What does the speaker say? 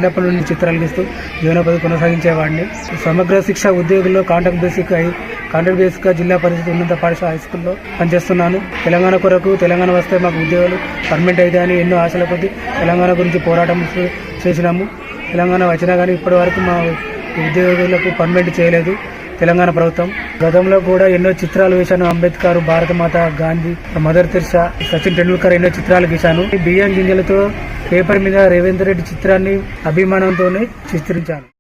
చిన్నప్పటి నుండి చిత్రాలు గీస్తూ జీవనోపాధి కొనసాగించేవాడిని. సమగ్ర శిక్ష ఉద్యోగుల్లో కాంట్రాక్ట్ బేసిక్ గా జిల్లా పరిషత్ ఉన్నత పాఠశాల హై స్కూల్లో పనిచేస్తున్నాను. తెలంగాణ కొరకు తెలంగాణ వస్తే మాకు ఉద్యోగాలు పర్మనెంట్ అవుతాయని ఎన్నో ఆశల కొద్దీ తెలంగాణ గురించి పోరాటం చేసినాము. తెలంగాణ వచ్చినా కానీ ఇప్పటి వరకు మా ఉద్యోగులకు పర్మనెంట్ చేయలేదు తెలంగాణ ప్రభుత్వం. గతంలో కూడా ఎన్నో చిత్రాలు వేశాను. అంబేద్కర్, భారతమాత, గాంధీ, మదర్ తెరిసా, సచిన్ టెండూల్కర్ ఎన్నో చిత్రాలు గీశాను. బియ్యం గింజలతో పేపర్ మీద రేవంత్ రెడ్డి చిత్రాన్ని అభిమానంతోనే చిత్రించాను.